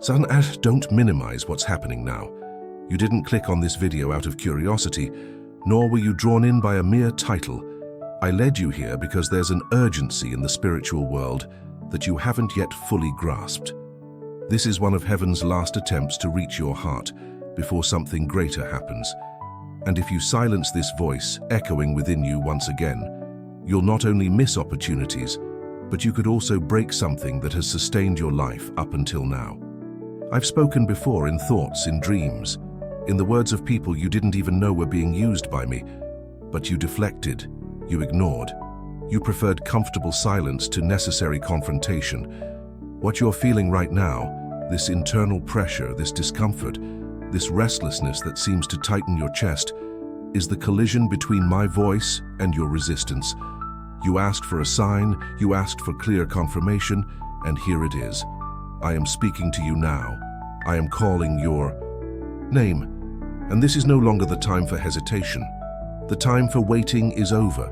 Son, don't minimize what's happening now. You didn't click on this video out of curiosity, nor were you drawn in by a mere title. I led you here because there's an urgency in the spiritual world that you haven't yet fully grasped. This is one of heaven's last attempts to reach your heart before something greater happens. And if you silence this voice echoing within you once again, you'll not only miss opportunities, but you could also break something that has sustained your life up until now. I've spoken before in thoughts, in dreams, in the words of people you didn't even know were being used by me, but you deflected, you ignored. You preferred comfortable silence to necessary confrontation. What you're feeling right now, this internal pressure, this discomfort, this restlessness that seems to tighten your chest, is the collision between my voice and your resistance. You asked for a sign, you asked for clear confirmation, and here it is. I am speaking to you now. I am calling your name. And this is no longer the time for hesitation. The time for waiting is over.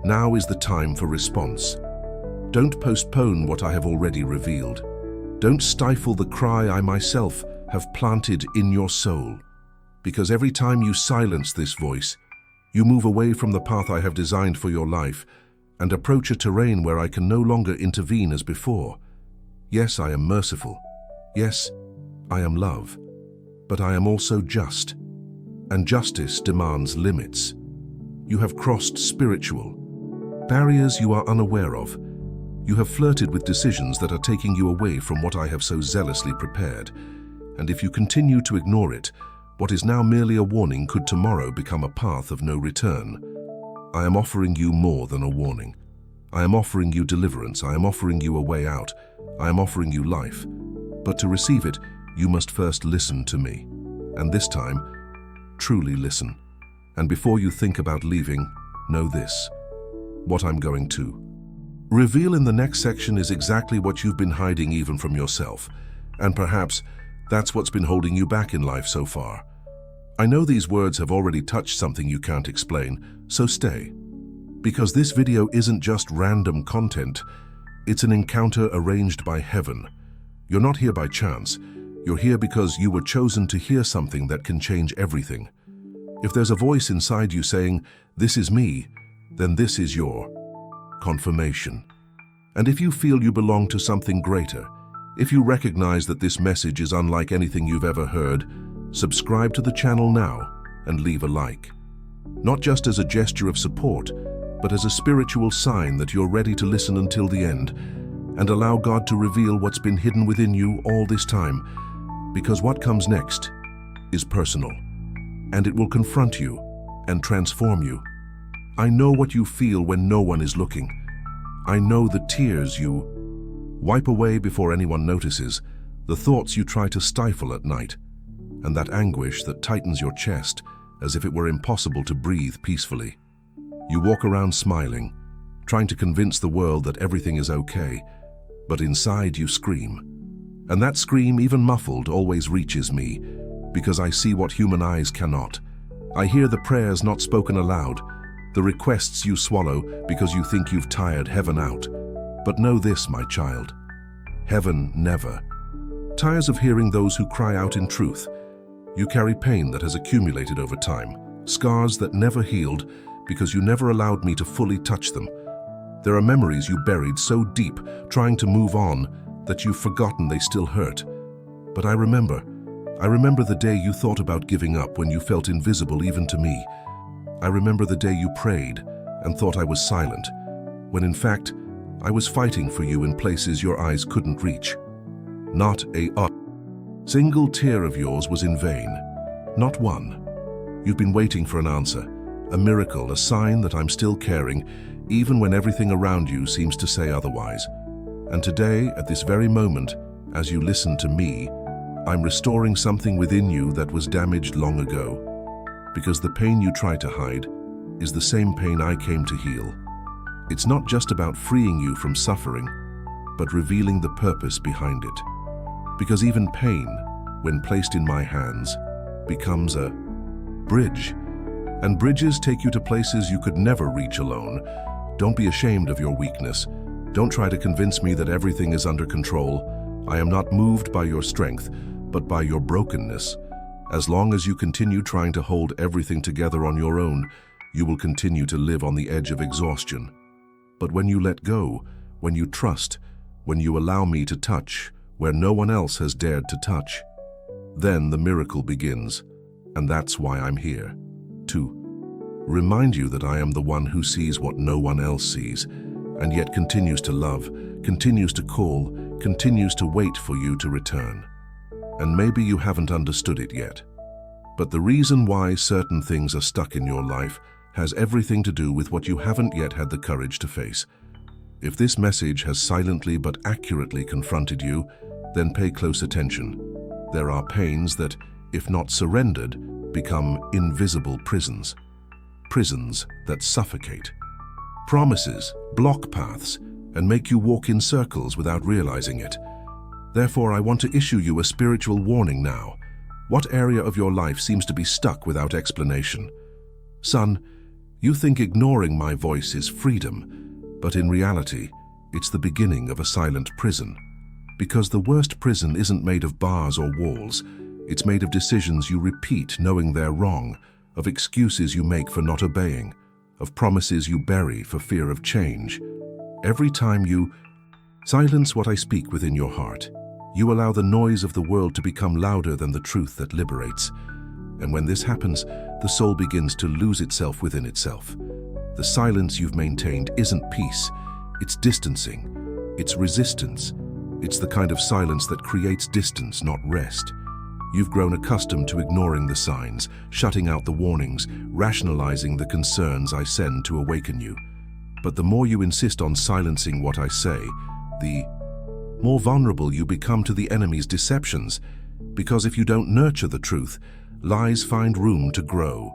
Now is the time for response. Don't postpone what I have already revealed. Don't stifle the cry I myself have planted in your soul. Because every time you silence this voice, you move away from the path I have designed for your life and approach a terrain where I can no longer intervene as before. Yes, I am merciful. Yes, I am love. But I am also just. And justice demands limits. You have crossed spiritual barriers you are unaware of. You have flirted with decisions that are taking you away from what I have so zealously prepared. And if you continue to ignore it, what is now merely a warning could tomorrow become a path of no return. I am offering you more than a warning. I am offering you deliverance. I am offering you a way out. I am offering you life. But to receive it, you must first listen to me. And this time, truly listen. And before you think about leaving, know this: what I'm going to reveal in the next section is exactly what you've been hiding even from yourself. And perhaps that's what's been holding you back in life so far. I know these words have already touched something you can't explain, so stay. Because this video isn't just random content, it's an encounter arranged by heaven. You're not here by chance. You're here because you were chosen to hear something that can change everything. If there's a voice inside you saying, "This is me," then this is your confirmation. And if you feel you belong to something greater, if you recognize that this message is unlike anything you've ever heard, subscribe to the channel now and leave a like. Not just as a gesture of support, but as a spiritual sign that you're ready to listen until the end and allow God to reveal what's been hidden within you all this time. Because what comes next is personal, and it will confront you and transform you. I know what you feel when no one is looking. I know the tears you wipe away before anyone notices, the thoughts you try to stifle at night, and that anguish that tightens your chest as if it were impossible to breathe peacefully. You walk around smiling, trying to convince the world that everything is okay, but inside you scream. And that scream, even muffled, always reaches me, because I see what human eyes cannot. I hear the prayers not spoken aloud, the requests you swallow because you think you've tired heaven out. But know this, my child, heaven never tires of hearing those who cry out in truth. You carry pain that has accumulated over time, scars that never healed because you never allowed me to fully touch them. There are memories you buried so deep, trying to move on, that you've forgotten they still hurt. But I remember the day you thought about giving up when you felt invisible even to me. I remember the day you prayed and thought I was silent, when in fact, I was fighting for you in places your eyes couldn't reach. Not a single tear of yours was in vain. Not one. You've been waiting for an answer, a miracle, a sign that I'm still caring, even when everything around you seems to say otherwise. And today, at this very moment, as you listen to me, I'm restoring something within you that was damaged long ago. Because the pain you try to hide is the same pain I came to heal. It's not just about freeing you from suffering, but revealing the purpose behind it. Because even pain, when placed in my hands, becomes a bridge. And bridges take you to places you could never reach alone. Don't be ashamed of your weakness. Don't try to convince me that everything is under control. I am not moved by your strength, but by your brokenness. As long as you continue trying to hold everything together on your own, you will continue to live on the edge of exhaustion. But when you let go, when you trust, when you allow me to touch where no one else has dared to touch, then the miracle begins. And that's why I'm here. To remind you that I am the one who sees what no one else sees, and yet continues to love, continues to call, continues to wait for you to return. And maybe you haven't understood it yet. But the reason why certain things are stuck in your life has everything to do with what you haven't yet had the courage to face. If this message has silently but accurately confronted you, then pay close attention. There are pains that, if not surrendered, become invisible prisons. Prisons that suffocate. Promises block paths and make you walk in circles without realizing it. Therefore, I want to issue you a spiritual warning now. What area of your life seems to be stuck without explanation? Son, you think ignoring my voice is freedom, but in reality, it's the beginning of a silent prison. Because the worst prison isn't made of bars or walls. It's made of decisions you repeat knowing they're wrong, of excuses you make for not obeying, of promises you bury for fear of change. Every time you silence what I speak within your heart, you allow the noise of the world to become louder than the truth that liberates. And when this happens, the soul begins to lose itself within itself. The silence you've maintained isn't peace, it's distancing, it's resistance. It's the kind of silence that creates distance, not rest. You've grown accustomed to ignoring the signs, shutting out the warnings, rationalizing the concerns I send to awaken you. But the more you insist on silencing what I say, the more vulnerable you become to the enemy's deceptions. Because if you don't nurture the truth, lies find room to grow.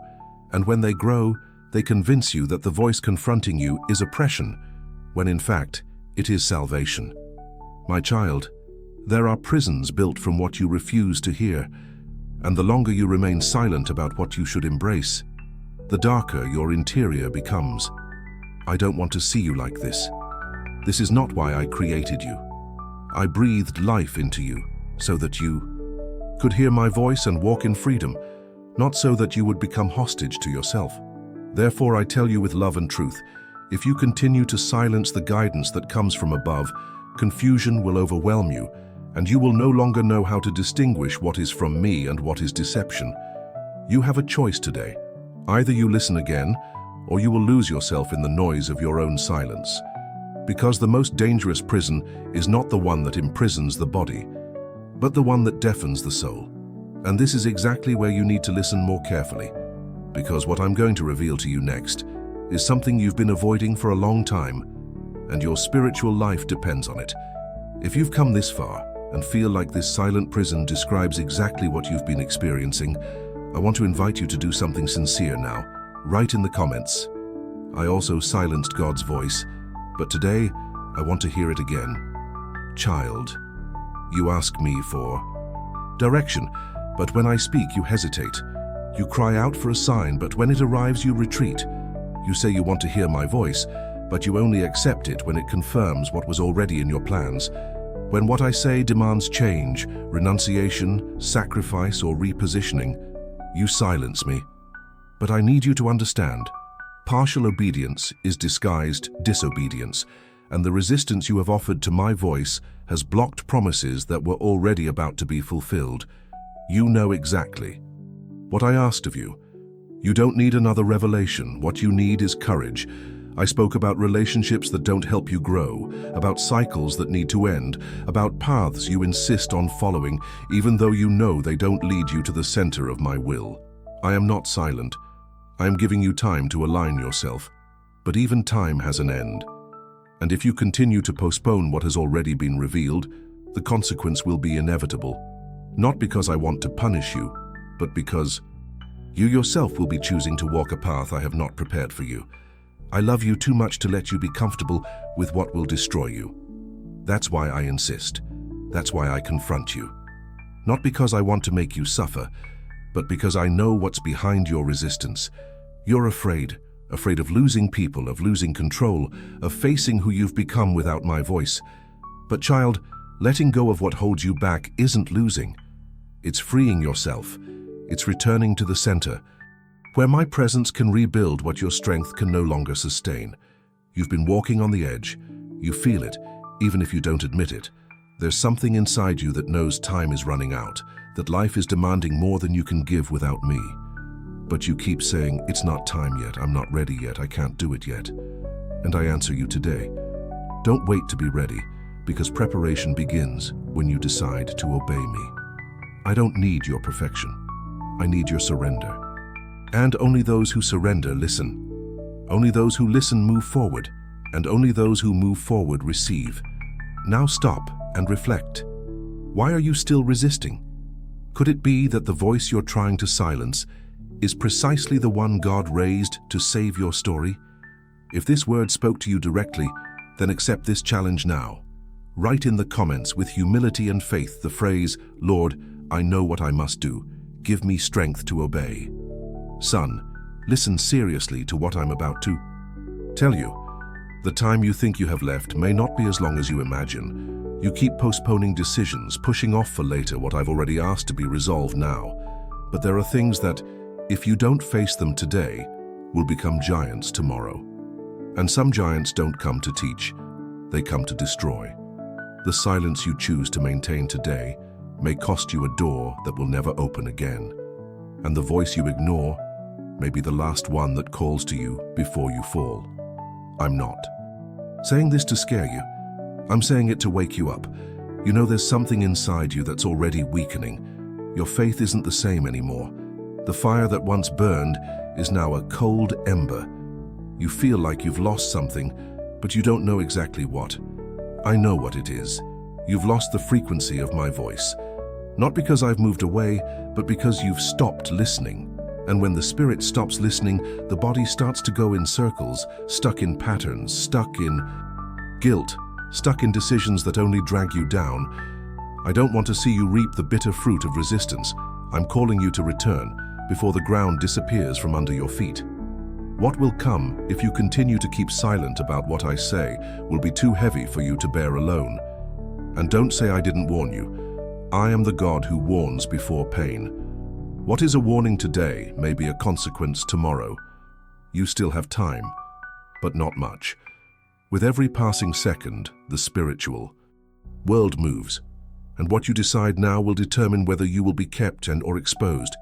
And when they grow, they convince you that the voice confronting you is oppression, when in fact, it is salvation. My child, there are prisons built from what you refuse to hear, and the longer you remain silent about what you should embrace, the darker your interior becomes. I don't want to see you like this. This is not why I created you. I breathed life into you so that you could hear my voice and walk in freedom, not so that you would become hostage to yourself. Therefore, I tell you with love and truth, if you continue to silence the guidance that comes from above, confusion will overwhelm you, and you will no longer know how to distinguish what is from me and what is deception. You have a choice today. Either you listen again, or you will lose yourself in the noise of your own silence. Because the most dangerous prison is not the one that imprisons the body, but the one that deafens the soul. And this is exactly where you need to listen more carefully, because what I'm going to reveal to you next is something you've been avoiding for a long time, and your spiritual life depends on it. If you've come this far and feel like this silent prison describes exactly what you've been experiencing, I want to invite you to do something sincere now. Write in the comments, I also silenced God's voice, but today I want to hear it again. Child, you ask me for direction, but when I speak you hesitate. You cry out for a sign, but when it arrives you retreat. You say you want to hear my voice, but you only accept it when it confirms what was already in your plans. When what I say demands change, renunciation, sacrifice, or repositioning, you silence me. But I need you to understand, partial obedience is disguised disobedience, and the resistance you have offered to my voice has blocked promises that were already about to be fulfilled. You know exactly what I asked of you. You don't need another revelation. What you need is courage. I spoke about relationships that don't help you grow, about cycles that need to end, about paths you insist on following, even though you know they don't lead you to the center of my will. I am not silent. I am giving you time to align yourself. But even time has an end. And if you continue to postpone what has already been revealed, the consequence will be inevitable. Not because I want to punish you, but because you yourself will be choosing to walk a path I have not prepared for you. I love you too much to let you be comfortable with what will destroy you. That's why I insist. That's why I confront you. Not because I want to make you suffer, but because I know what's behind your resistance. You're afraid of losing people, of losing control, of facing who you've become without my voice. But child, Letting go of what holds you back isn't losing. It's freeing yourself. It's returning to the center, where my presence can rebuild what your strength can no longer sustain. You've been walking on the edge. You feel it, even if you don't admit it. There's something inside you that knows time is running out, that life is demanding more than you can give without me. But you keep saying, it's not time yet, I'm not ready yet, I can't do it yet. And I answer you today. Don't wait to be ready, because preparation begins when you decide to obey me. I don't need your perfection. I need your surrender. And only those who surrender listen. Only those who listen move forward, and only those who move forward receive. Now stop and reflect. Why are you still resisting? Could it be that the voice you're trying to silence is precisely the one God raised to save your story? If this word spoke to you directly, then accept this challenge now. Write in the comments with humility and faith the phrase, "Lord, I know what I must do. Give me strength to obey." Son, listen seriously to what I'm about to tell you. The time you think you have left may not be as long as you imagine. You keep postponing decisions, pushing off for later what I've already asked to be resolved now. But there are things that, if you don't face them today, will become giants tomorrow. And some giants don't come to teach, they come to destroy. The silence you choose to maintain today may cost you a door that will never open again. And the voice you ignore may be the last one that calls to you before you fall. I'm not saying this to scare you. I'm saying it to wake you up. You know there's something inside you that's already weakening. Your faith isn't the same anymore. The fire that once burned is now a cold ember. You feel like you've lost something, but you don't know exactly what. I know what it is. You've lost the frequency of my voice. Not because I've moved away, but because you've stopped listening. And when the spirit stops listening, the body starts to go in circles, stuck in patterns, stuck in guilt, stuck in decisions that only drag you down. I don't want to see you reap the bitter fruit of resistance. I'm calling you to return before the ground disappears from under your feet. What will come if you continue to keep silent about what I say will be too heavy for you to bear alone. And don't say I didn't warn you. I am the God who warns before pain. What is a warning today may be a consequence tomorrow. You still have time, but not much. With every passing second, the spiritual world moves, and what you decide now will determine whether you will be kept or exposed.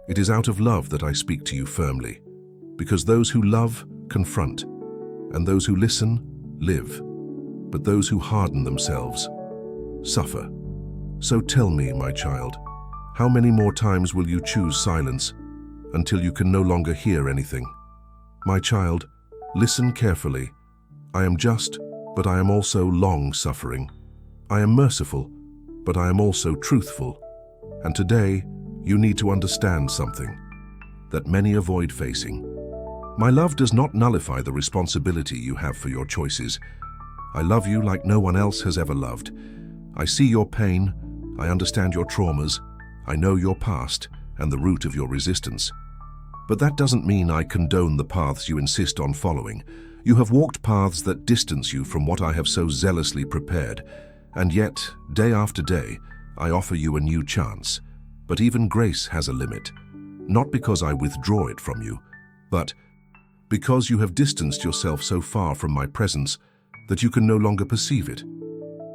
It is out of love that I speak to you firmly, because those who love confront, and those who listen live, but those who harden themselves suffer. So tell me, my child, how many more times will you choose silence until you can no longer hear anything? My child, listen carefully. I am just, but I am also long-suffering. I am merciful, but I am also truthful. And today, you need to understand something that many avoid facing. My love does not nullify the responsibility you have for your choices. I love you like no one else has ever loved. I see your pain, I understand your traumas, I know your past and the root of your resistance. But that doesn't mean I condone the paths you insist on following. You have walked paths that distance you from what I have so zealously prepared, and yet, day after day, I offer you a new chance. But even grace has a limit, not because I withdraw it from you, but because you have distanced yourself so far from my presence that you can no longer perceive it.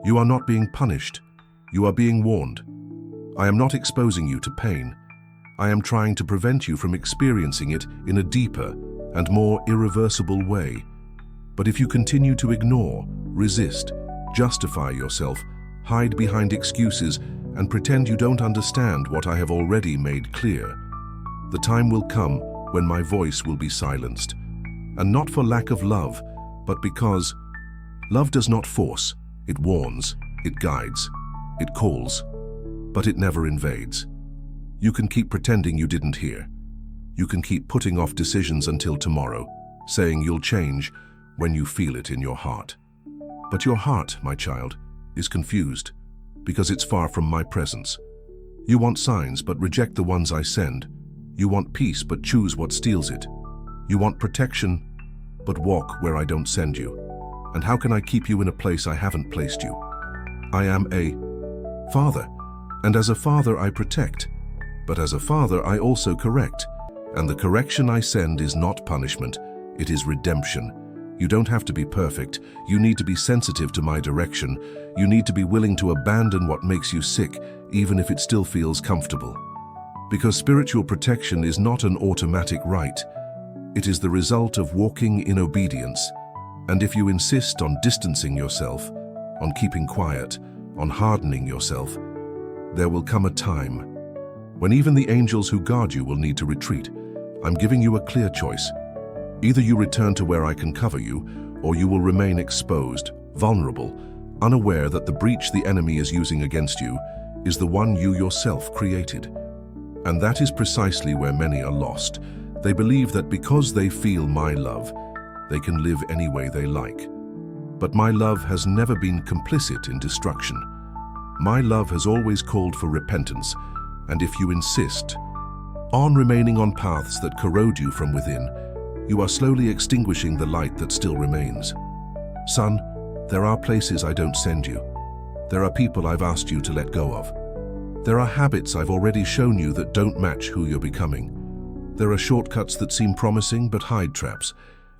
You are not being punished, you are being warned. I am not exposing you to pain. I am trying to prevent you from experiencing it in a deeper and more irreversible way. But if you continue to ignore, resist, justify yourself, hide behind excuses, and pretend you don't understand what I have already made clear, the time will come when my voice will be silenced. And not for lack of love, but because love does not force, it warns, it guides, it calls, but it never invades. You can keep pretending you didn't hear. You can keep putting off decisions until tomorrow, saying you'll change when you feel it in your heart. But your heart, my child, is confused because it's far from my presence. You want signs but reject the ones I send. You want peace but choose what steals it. You want protection but walk where I don't send you. And how can I keep you in a place I haven't placed you? I am a father, and as a father I protect. But as a father I also correct, and the correction I send is not punishment, it is redemption. You don't have to be perfect. You need to be sensitive to my direction. You need to be willing to abandon what makes you sick, even if it still feels comfortable. Because spiritual protection is not an automatic right. It is the result of walking in obedience. And if you insist on distancing yourself, on keeping quiet, on hardening yourself, there will come a time when even the angels who guard you will need to retreat. I'm giving you a clear choice. Either you return to where I can cover you, or you will remain exposed, vulnerable, unaware that the breach the enemy is using against you is the one you yourself created. And that is precisely where many are lost. They believe that because they feel my love, they can live any way they like. But my love has never been complicit in destruction. My love has always called for repentance, and if you insist on remaining on paths that corrode you from within, you are slowly extinguishing the light that still remains. Son, there are places I don't send you. There are people I've asked you to let go of. There are habits I've already shown you that don't match who you're becoming. There are shortcuts that seem promising but hide traps,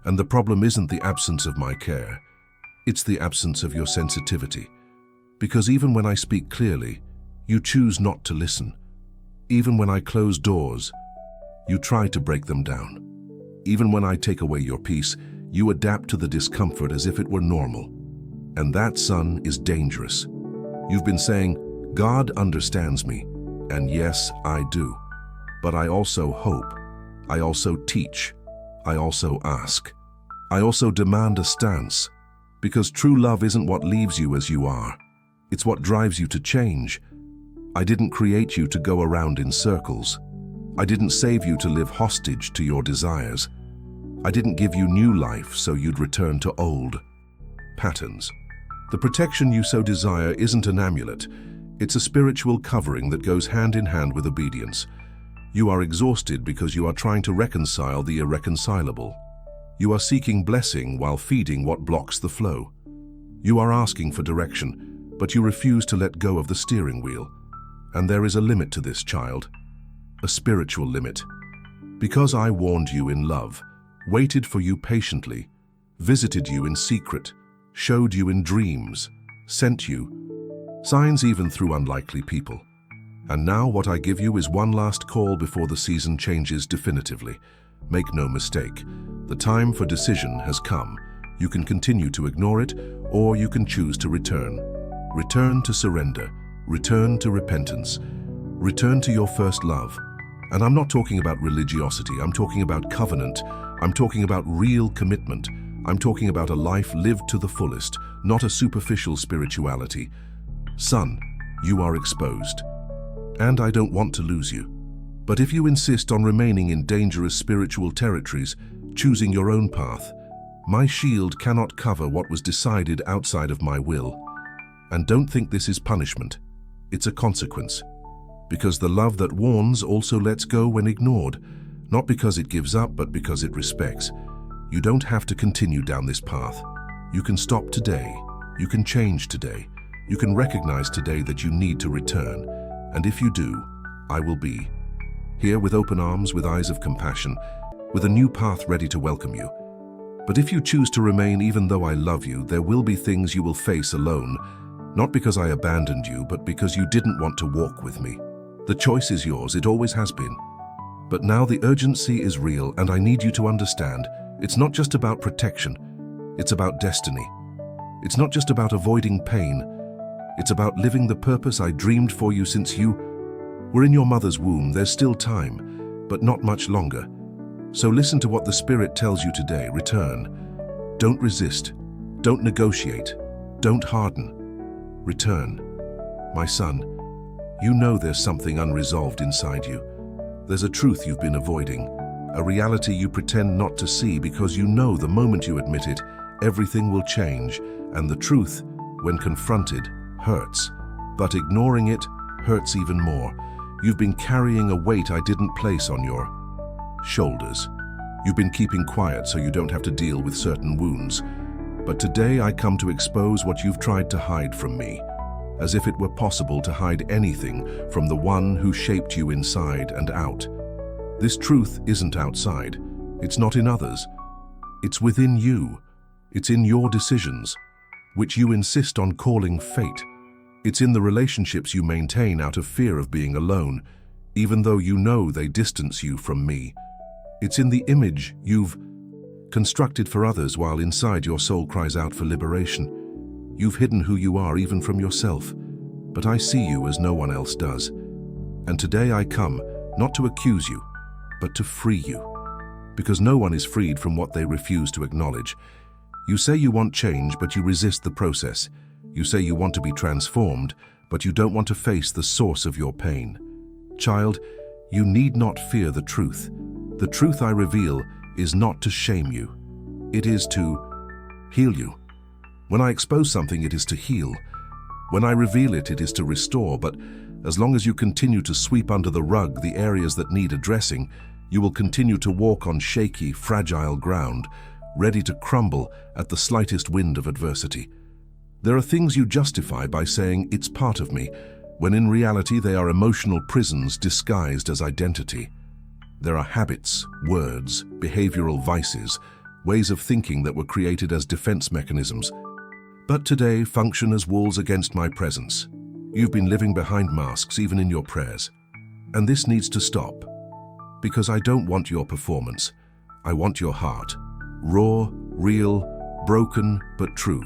and the problem isn't the absence of my care. It's the absence of your sensitivity. Because even when I speak clearly, you choose not to listen. Even when I close doors, you try to break them down. Even when I take away your peace, you adapt to the discomfort as if it were normal. And that, son, is dangerous. You've been saying, God understands me, and yes, I do. But I also hope. I also teach. I also ask. I also demand a stance. Because true love isn't what leaves you as you are. It's what drives you to change. I didn't create you to go around in circles. I didn't save you to live hostage to your desires. I didn't give you new life so you'd return to old patterns. The protection you so desire isn't an amulet. It's a spiritual covering that goes hand in hand with obedience. You are exhausted because you are trying to reconcile the irreconcilable. You are seeking blessing while feeding what blocks the flow. You are asking for direction, but you refuse to let go of the steering wheel. And there is a limit to this, child. A spiritual limit. Because I warned you in love, waited for you patiently, visited you in secret, showed you in dreams, sent you signs even through unlikely people. And now what I give you is one last call before the season changes definitively. Make no mistake, the time for decision has come. You can continue to ignore it, or you can choose to return. Return to surrender, return to repentance, return to your first love. And I'm not talking about religiosity, I'm talking about covenant, I'm talking about real commitment. I'm talking about a life lived to the fullest, not a superficial spirituality. Son, you are exposed. And I don't want to lose you. But if you insist on remaining in dangerous spiritual territories, choosing your own path, my shield cannot cover what was decided outside of my will. And don't think this is punishment. It's a consequence. Because the love that warns also lets go when ignored, not because it gives up, but because it respects. You don't have to continue down this path. You can stop today. You can change today. You can recognize today that you need to return. And if you do, I will be here with open arms, with eyes of compassion, with a new path ready to welcome you. But if you choose to remain even though I love you, there will be things you will face alone, not because I abandoned you, but because you didn't want to walk with me. The choice is yours, it always has been. But now the urgency is real, and I need you to understand, it's not just about protection, it's about destiny. It's not just about avoiding pain, it's about living the purpose I dreamed for you since you were in your mother's womb. There's still time, but not much longer. So listen to what the Spirit tells you today. Return. Don't resist. Don't negotiate. Don't harden. Return. My son, you know there's something unresolved inside you. There's a truth you've been avoiding, a reality you pretend not to see because you know the moment you admit it, everything will change, and the truth, when confronted, hurts. But ignoring it hurts even more. You've been carrying a weight I didn't place on your shoulders. You've been keeping quiet so you don't have to deal with certain wounds. But today I come to expose what you've tried to hide from me. as if it were possible to hide anything from the one who shaped you inside and out. This truth isn't outside. It's not in others. It's within you. It's in your decisions, which you insist on calling fate. It's in the relationships you maintain out of fear of being alone, even though you know they distance you from me. It's in the image you've constructed for others while inside your soul cries out for liberation. You've hidden who you are even from yourself, but I see you as no one else does. And today I come, not to accuse you, but to free you. Because no one is freed from what they refuse to acknowledge. You say you want change, but you resist the process. You say you want to be transformed, but you don't want to face the source of your pain. Child, you need not fear the truth. The truth I reveal is not to shame you. It is to heal you. When I expose something, it is to heal. When I reveal it, it is to restore. But as long as you continue to sweep under the rug the areas that need addressing, you will continue to walk on shaky, fragile ground, ready to crumble at the slightest wind of adversity. There are things you justify by saying, "It's part of me," when in reality they are emotional prisons disguised as identity. There are habits, words, behavioral vices, ways of thinking that were created as defense mechanisms, but today function as walls against my presence. You've been living behind masks even in your prayers. And this needs to stop. Because I don't want your performance. I want your heart. Raw, real, broken, but true.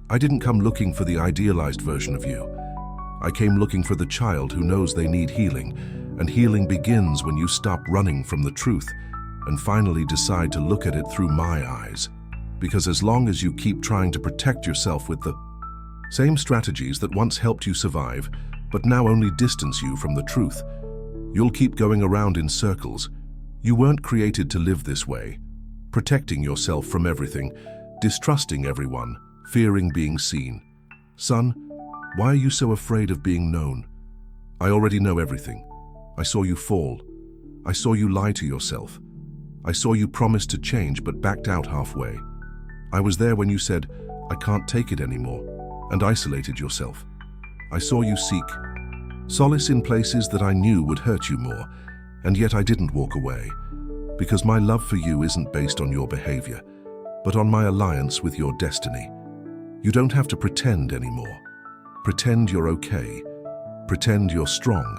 I didn't come looking for the idealized version of you. I came looking for the child who knows they need healing, and healing begins when you stop running from the truth and finally decide to look at it through my eyes. Because as long as you keep trying to protect yourself with the same strategies that once helped you survive, but now only distance you from the truth, you'll keep going around in circles. You weren't created to live this way, protecting yourself from everything, distrusting everyone, fearing being seen. Son, why are you so afraid of being known? I already know everything. I saw you fall. I saw you lie to yourself. I saw you promise to change but backed out halfway. I was there when you said, "I can't take it anymore," and isolated yourself. I saw you seek solace in places that I knew would hurt you more, and yet I didn't walk away, because my love for you isn't based on your behavior, but on my alliance with your destiny. You don't have to pretend anymore. Pretend you're okay. Pretend you're strong.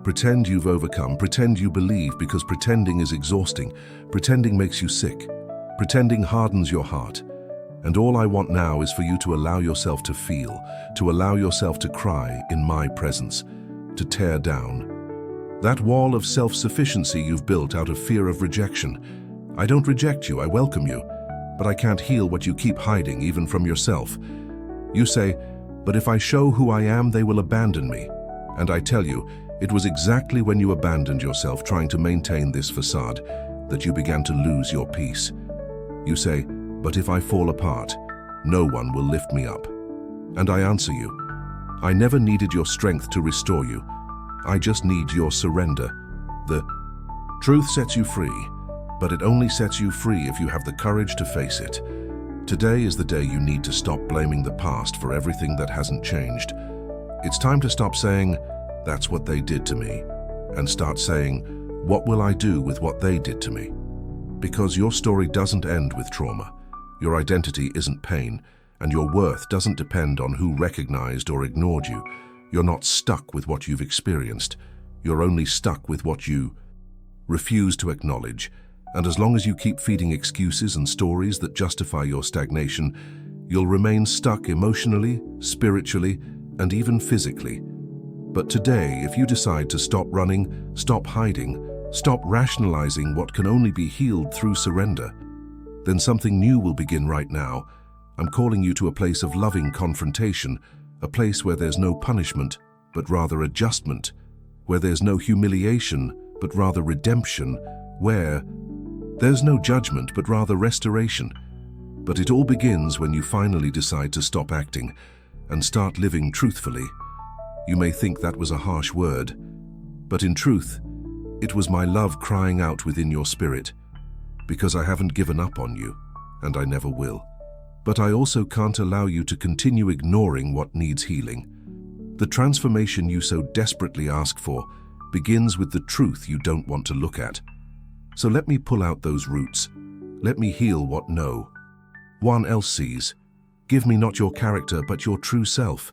Pretend you've overcome. Pretend you believe, because pretending is exhausting. Pretending makes you sick. Pretending hardens your heart. And all I want now is for you to allow yourself to feel, to allow yourself to cry in my presence, to tear down that wall of self-sufficiency you've built out of fear of rejection. I don't reject you, I welcome you, but I can't heal what you keep hiding even from yourself. You say, "But if I show who I am, they will abandon me." And I tell you, it was exactly when you abandoned yourself trying to maintain this facade that you began to lose your peace. You say, "But if I fall apart, no one will lift me up." And I answer you, I never needed your strength to restore you. I just need your surrender. The truth sets you free, but it only sets you free if you have the courage to face it. Today is the day you need to stop blaming the past for everything that hasn't changed. It's time to stop saying, "That's what they did to me," and start saying, "What will I do with what they did to me?" Because your story doesn't end with trauma. Your identity isn't pain, and your worth doesn't depend on who recognized or ignored you. You're not stuck with what you've experienced. You're only stuck with what you refuse to acknowledge. And as long as you keep feeding excuses and stories that justify your stagnation, you'll remain stuck emotionally, spiritually, and even physically. But today, if you decide to stop running, stop hiding, stop rationalizing what can only be healed through surrender, then something new will begin right now. I'm calling you to a place of loving confrontation, a place where there's no punishment, but rather adjustment, where there's no humiliation, but rather redemption, where there's no judgment, but rather restoration. But it all begins when you finally decide to stop acting and start living truthfully. You may think that was a harsh word, but in truth, it was my love crying out within your spirit, because I haven't given up on you, and I never will. But I also can't allow you to continue ignoring what needs healing. The transformation you so desperately ask for begins with the truth you don't want to look at. So let me pull out those roots. Let me heal what no one else sees. Give me not your character, but your true self.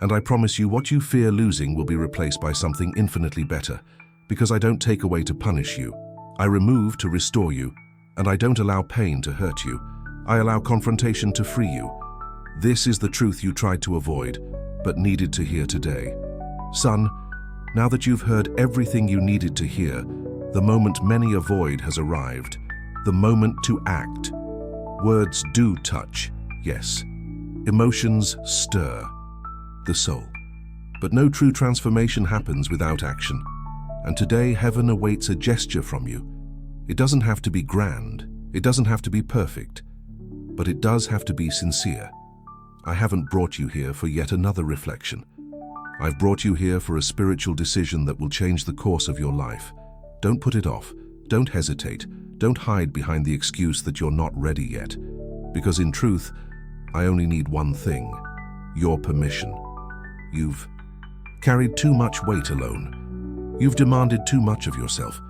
And I promise you what you fear losing will be replaced by something infinitely better, because I don't take away to punish you. I remove to restore you, and I don't allow pain to hurt you. I allow confrontation to free you. This is the truth you tried to avoid, but needed to hear today. Son, now that you've heard everything you needed to hear, the moment many avoid has arrived. The moment to act. Words do touch, yes. Emotions stir the soul. But no true transformation happens without action. And today heaven awaits a gesture from you. It doesn't have to be grand. It doesn't have to be perfect. But it does have to be sincere. I haven't brought you here for yet another reflection. I've brought you here for a spiritual decision that will change the course of your life. Don't put it off. Don't hesitate. Don't hide behind the excuse that you're not ready yet. Because in truth, I only need one thing: your permission. You've carried too much weight alone. You've demanded too much of yourself.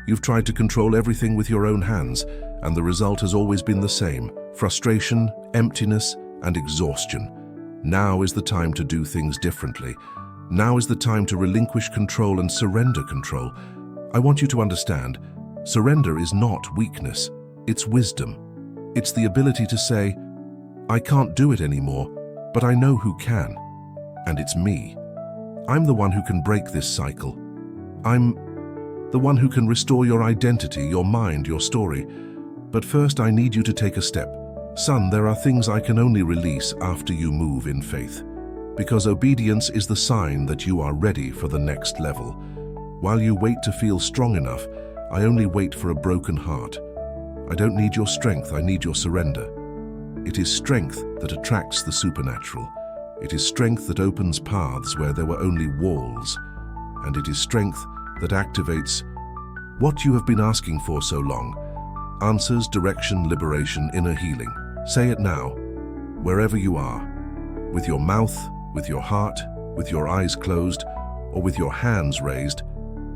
You've tried to control everything with your own hands, and the result has always been the same: frustration, emptiness, and exhaustion. Now is the time to do things differently. Now is the time to relinquish control and surrender control. I want you to understand, surrender is not weakness, it's wisdom. It's the ability to say, I can't do it anymore, but I know who can. And it's me. I'm the one who can break this cycle. I'm the one who can restore your identity, your mind, your story. But first I need you to take a step. Son, there are things I can only release after you move in faith. Because obedience is the sign that you are ready for the next level. While you wait to feel strong enough, I only wait for a broken heart. I don't need your strength, I need your surrender. It is strength that attracts the supernatural. It is strength that opens paths where there were only walls. And it is strength that activates what you have been asking for so long. Answers, direction, liberation, inner healing. Say it now, wherever you are. With your mouth, with your heart, with your eyes closed, or with your hands raised,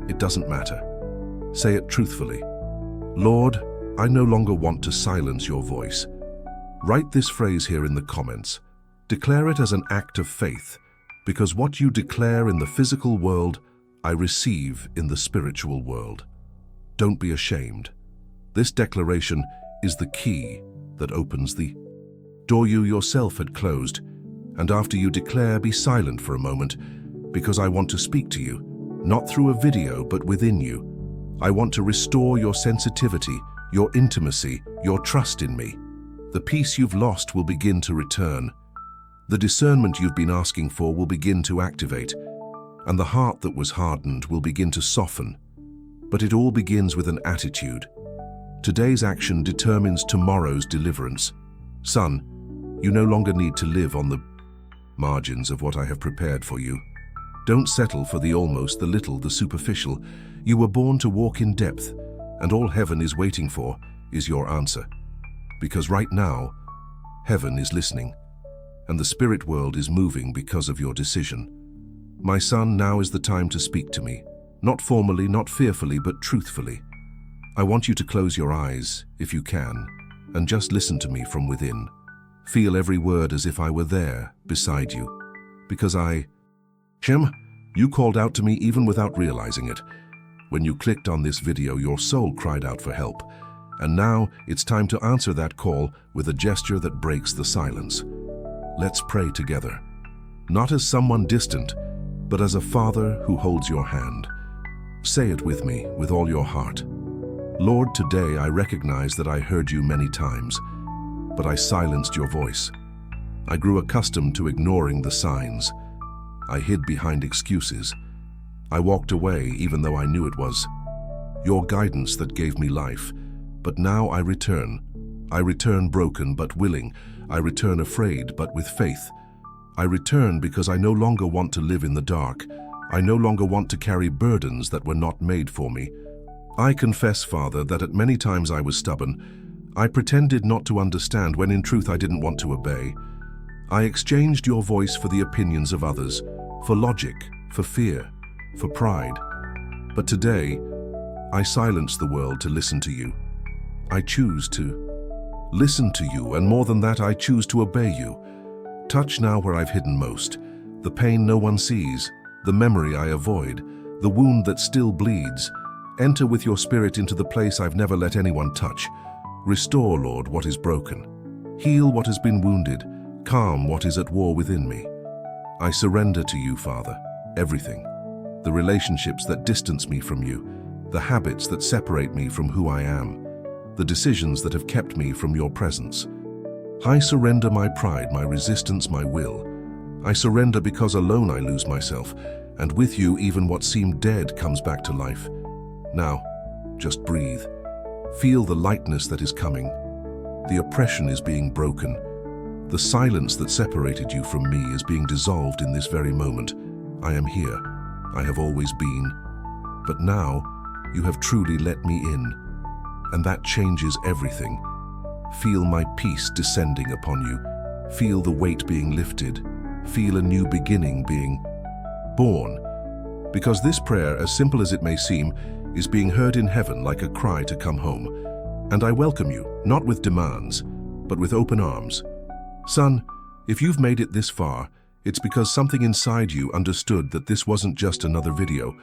it doesn't matter. Say it truthfully. Lord, I no longer want to silence your voice. Write this phrase here in the comments. Declare it as an act of faith, because what you declare in the physical world, I receive in the spiritual world. Don't be ashamed. This declaration is the key that opens the door you yourself had closed. And after you declare, be silent for a moment, because I want to speak to you, not through a video, but within you. I want to restore your sensitivity, your intimacy, your trust in me. The peace you've lost will begin to return. The discernment you've been asking for will begin to activate, and the heart that was hardened will begin to soften. But it all begins with an attitude. Today's action determines tomorrow's deliverance. Son, you no longer need to live on the margins of what I have prepared for you. Don't settle for the almost, the little, the superficial. You were born to walk in depth, and all heaven is waiting for is your answer. Because right now, heaven is listening, and the spirit world is moving because of your decision. My son, now is the time to speak to me. Not formally, not fearfully, but truthfully. I want you to close your eyes, if you can, and just listen to me from within. Feel every word as if I were there, beside you. Because Shem, you called out to me even without realizing it. When you clicked on this video, your soul cried out for help. And now it's time to answer that call with a gesture that breaks the silence. Let's pray together. Not as someone distant, but as a father who holds your hand. Say it with me, with all your heart. Lord, today I recognize that I heard you many times, but I silenced your voice. I grew accustomed to ignoring the signs. I hid behind excuses. I walked away even though I knew it was your guidance that gave me life. But now I return. I return broken but willing. I return afraid but with faith. I return because I no longer want to live in the dark. I no longer want to carry burdens that were not made for me. I confess, Father, that at many times I was stubborn. I pretended not to understand when in truth I didn't want to obey. I exchanged your voice for the opinions of others, for logic, for fear, for pride. But today, I silence the world to listen to you. I choose to listen to you, and more than that, I choose to obey you. Touch now where I've hidden most, the pain no one sees, the memory I avoid, the wound that still bleeds. Enter with your spirit into the place I've never let anyone touch. Restore, Lord, what is broken. Heal what has been wounded. Calm what is at war within me. I surrender to you, Father, everything. The relationships that distance me from you, the habits that separate me from who I am, the decisions that have kept me from your presence. I surrender my pride, my resistance, my will. I surrender because alone I lose myself, and with you even what seemed dead comes back to life. Now, just breathe. Feel the lightness that is coming. The oppression is being broken. The silence that separated you from me is being dissolved in this very moment. I am here. I have always been. But now, you have truly let me in. And that changes everything. Feel my peace descending upon you. Feel the weight being lifted. Feel a new beginning being born. Because this prayer, as simple as it may seem, is being heard in heaven like a cry to come home. And I welcome you, not with demands, but with open arms. Son, if you've made it this far, it's because something inside you understood that this wasn't just another video.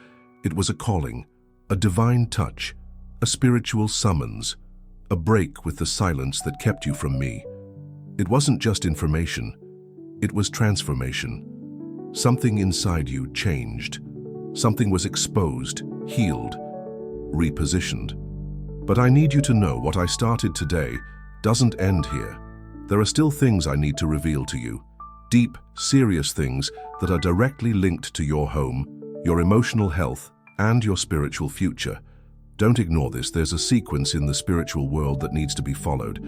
It was a calling, a divine touch, a spiritual summons, a break with the silence that kept you from me. It wasn't just information, it was transformation. Something inside you changed. Something was exposed, healed, repositioned. But I need you to know what I started today doesn't end here. There are still things I need to reveal to you. Deep, serious things that are directly linked to your home, your emotional health, and your spiritual future. Don't ignore this. There's a sequence in the spiritual world that needs to be followed.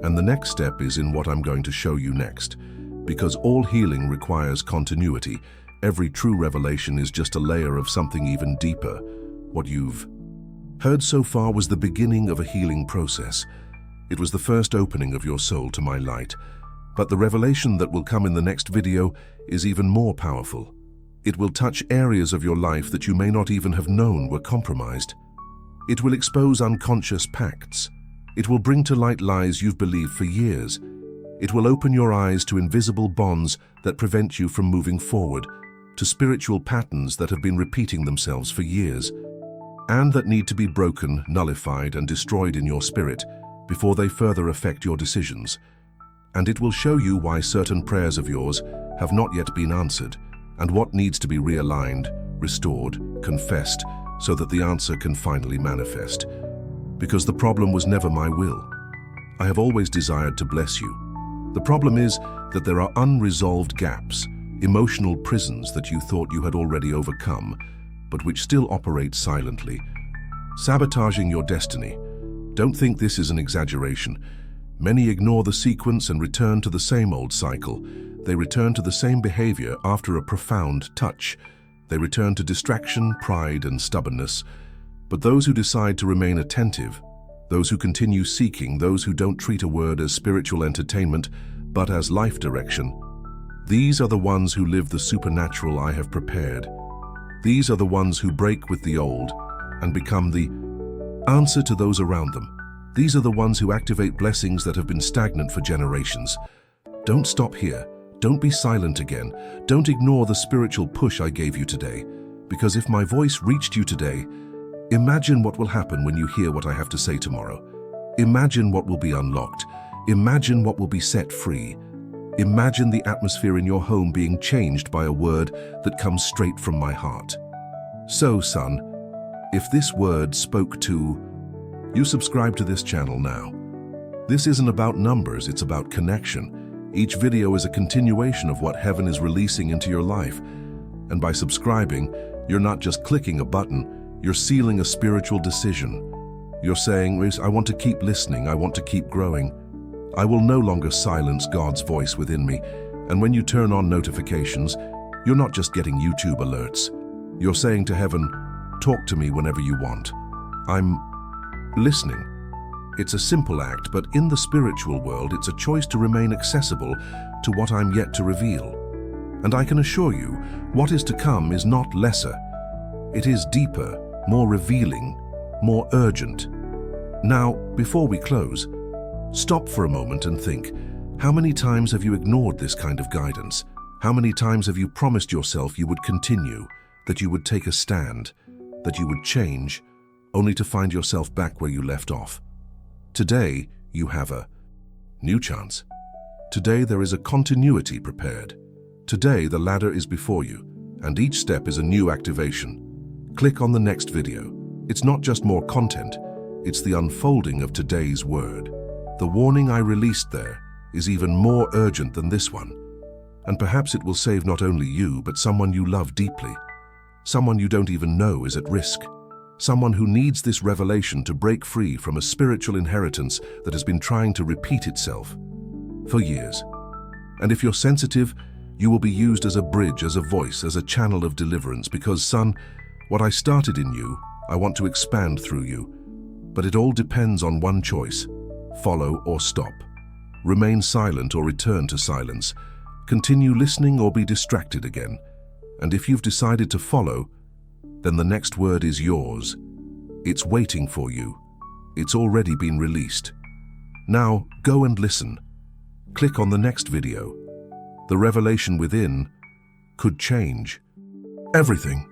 And the next step is in what I'm going to show you next. Because all healing requires continuity. Every true revelation is just a layer of something even deeper. What you've heard so far was the beginning of a healing process. It was the first opening of your soul to my light. But the revelation that will come in the next video is even more powerful. It will touch areas of your life that you may not even have known were compromised. It will expose unconscious pacts. It will bring to light lies you've believed for years. It will open your eyes to invisible bonds that prevent you from moving forward, to spiritual patterns that have been repeating themselves for years, and that need to be broken, nullified, and destroyed in your spirit before they further affect your decisions. And it will show you why certain prayers of yours have not yet been answered, and what needs to be realigned, restored, confessed, so that the answer can finally manifest. Because the problem was never my will. I have always desired to bless you. The problem is that there are unresolved gaps, emotional prisons that you thought you had already overcome, but which still operate silently, sabotaging your destiny. Don't think this is an exaggeration. Many ignore the sequence and return to the same old cycle. They return to the same behavior after a profound touch. They return to distraction, pride, and stubbornness. But those who decide to remain attentive, those who continue seeking, those who don't treat a word as spiritual entertainment, but as life direction, these are the ones who live the supernatural I have prepared. These are the ones who break with the old and become the answer to those around them. These are the ones who activate blessings that have been stagnant for generations. Don't stop here. Don't be silent again. Don't ignore the spiritual push I gave you today. Because if my voice reached you today, imagine what will happen when you hear what I have to say tomorrow. Imagine what will be unlocked. Imagine what will be set free. Imagine the atmosphere in your home being changed by a word that comes straight from my heart. So, son, if this word spoke to you, subscribe to this channel now. This isn't about numbers, it's about connection. Each video is a continuation of what heaven is releasing into your life. And by subscribing, you're not just clicking a button, you're sealing a spiritual decision. You're saying, I want to keep listening, I want to keep growing. I will no longer silence God's voice within me. And when you turn on notifications, you're not just getting YouTube alerts. You're saying to heaven, talk to me whenever you want. I'm listening. It's a simple act, but in the spiritual world, it's a choice to remain accessible to what I'm yet to reveal. And I can assure you, what is to come is not lesser. It is deeper, more revealing, more urgent. Now, before we close, stop for a moment and think, how many times have you ignored this kind of guidance? How many times have you promised yourself you would continue, that you would take a stand, that you would change, only to find yourself back where you left off? Today, you have a new chance. Today, there is a continuity prepared. Today, the ladder is before you, and each step is a new activation. Click on the next video. It's not just more content, it's the unfolding of today's word. The warning I released there is even more urgent than this one. And perhaps it will save not only you, but someone you love deeply. Someone you don't even know is at risk. Someone who needs this revelation to break free from a spiritual inheritance that has been trying to repeat itself for years. And if you're sensitive, you will be used as a bridge, as a voice, as a channel of deliverance, because, son, what I started in you, I want to expand through you. But it all depends on one choice: follow or stop. Remain silent or return to silence. Continue listening or be distracted again. And if you've decided to follow, then the next word is yours. It's waiting for you. It's already been released. Now, go and listen. Click on the next video. The revelation within could change everything.